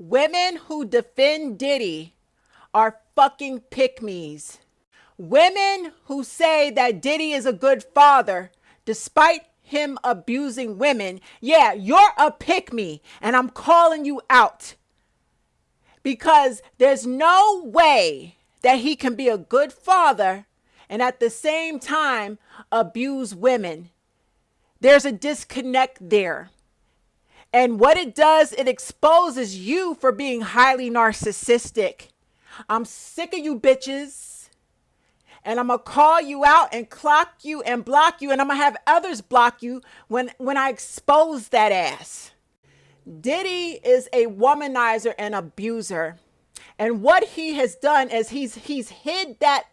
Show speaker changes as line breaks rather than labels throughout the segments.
Women who defend Diddy are fucking pick-me's. Women who say that Diddy is a good father, despite him abusing women, yeah, you're a pick-me, and I'm calling you out. Because there's no way that he can be a good father and at the same time abuse women. There's a disconnect there. And what it does, it exposes you for being highly narcissistic. I'm sick of you bitches. And I'm going to call you out and clock you and block you. And I'm going to have others block you when I expose that ass. Diddy is a womanizer and abuser. And what he has done is he's hid that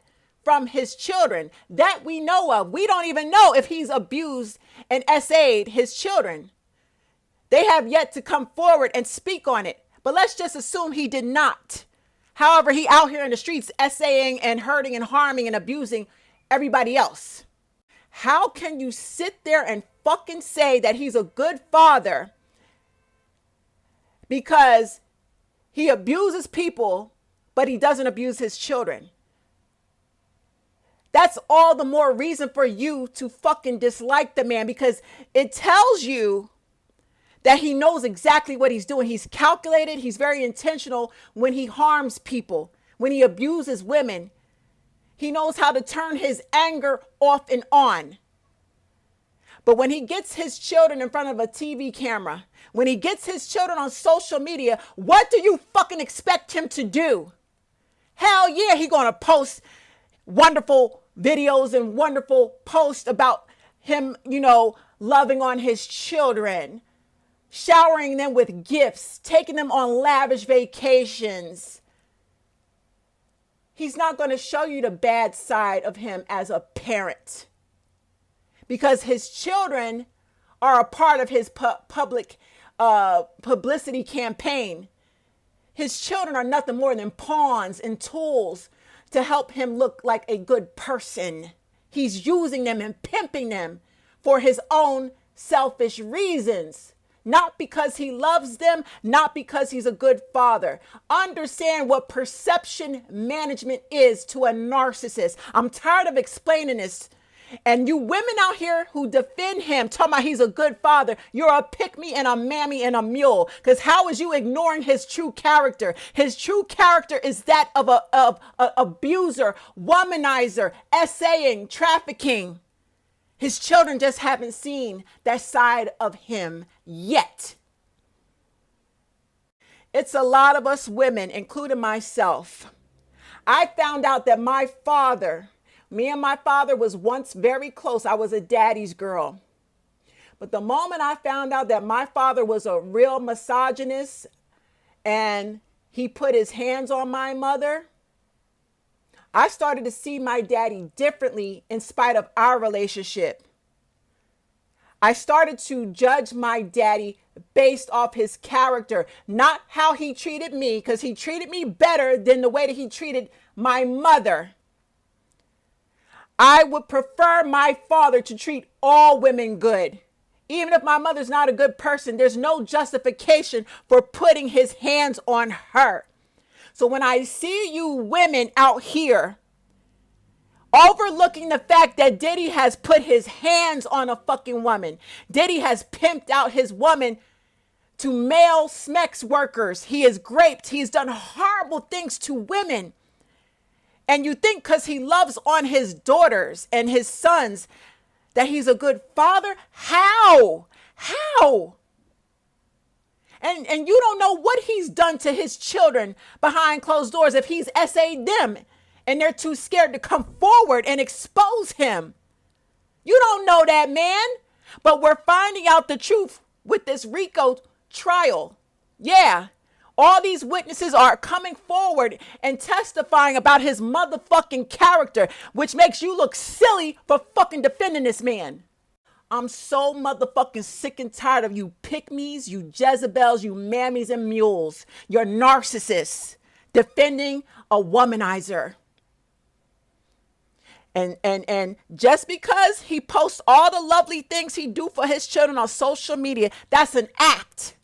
from his children that we know of. We don't even know if he's abused and SA'd his children. They have yet to come forward and speak on it. But let's just assume he did not. However, he out here in the streets essaying and hurting and harming and abusing everybody else. How can you sit there and fucking say that he's a good father because he abuses people, but he doesn't abuse his children? That's all the more reason for you to fucking dislike the man, because it tells you that he knows exactly what he's doing. He's calculated. He's very intentional when he harms people, when he abuses women. He knows how to turn his anger off and on. But when he gets his children in front of a TV camera, when he gets his children on social media, what do you fucking expect him to do? Hell yeah, he gonna post wonderful videos and wonderful posts about him, loving on his children, showering them with gifts, taking them on lavish vacations. He's not going to show you the bad side of him as a parent, because his children are a part of his public publicity campaign. His children are nothing more than pawns and tools to help him look like a good person. He's using them and pimping them for his own selfish reasons. Not because he loves them, not because he's a good father. Understand what perception management is to a narcissist. I'm tired of explaining this. And you women out here who defend him, talking about he's a good father, you're a pick-me and a mammy and a mule. Because how is you ignoring his true character? His true character is that of a abuser, womanizer, essaying, trafficking. His children just haven't seen that side of him yet. It's a lot of us women, including myself. I found out that me and my father was once very close. I was a daddy's girl. But the moment I found out that my father was a real misogynist and he put his hands on my mother, I started to see my daddy differently in spite of our relationship. I started to judge my daddy based off his character, not how he treated me, because he treated me better than the way that he treated my mother. I would prefer my father to treat all women good. Even if my mother's not a good person, there's no justification for putting his hands on her. So when I see you women out here overlooking the fact that Diddy has put his hands on a fucking woman, Diddy has pimped out his woman to male sex workers, he has raped, he's done horrible things to women. And you think because he loves on his daughters and his sons that he's a good father? How? And you don't know what he's done to his children behind closed doors if he's SA'd them and they're too scared to come forward and expose him. You don't know that, man. But we're finding out the truth with this RICO trial. Yeah. All these witnesses are coming forward and testifying about his motherfucking character, which makes you look silly for fucking defending this man. I'm so motherfucking sick and tired of you pick-me's, you Jezebels, you mammies and mules. You're narcissists defending a womanizer. And just because he posts all the lovely things he do for his children on social media, that's an act.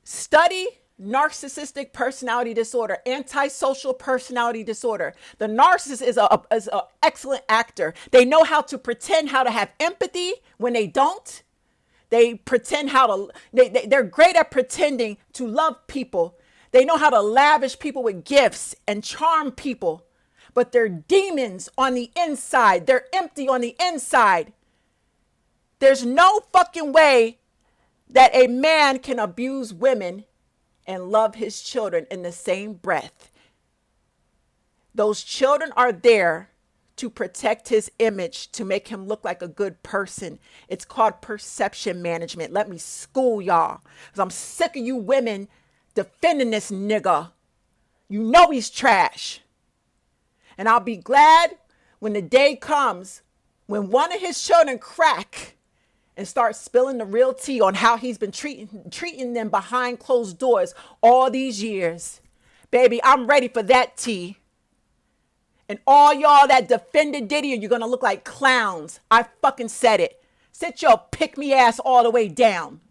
Study narcissistic personality disorder, antisocial personality disorder. The narcissist is a excellent actor. They know how to pretend how to have empathy when they don't. They pretend how to, they're great at pretending to love people. They know how to lavish people with gifts and charm people, but they're demons on the inside. They're empty on the inside. There's no fucking way that a man can abuse women and love his children in the same breath. Those children are there to protect his image, to make him look like a good person. It's called perception management. Let me school y'all, because I'm sick of you women defending this nigga. You know he's trash. And I'll be glad when the day comes when one of his children crack and start spilling the real tea on how he's been treating them behind closed doors all these years. Baby, I'm ready for that tea. And all y'all that defended Diddy, you're going to look like clowns. I fucking said it. Sit your pick-me ass all the way down.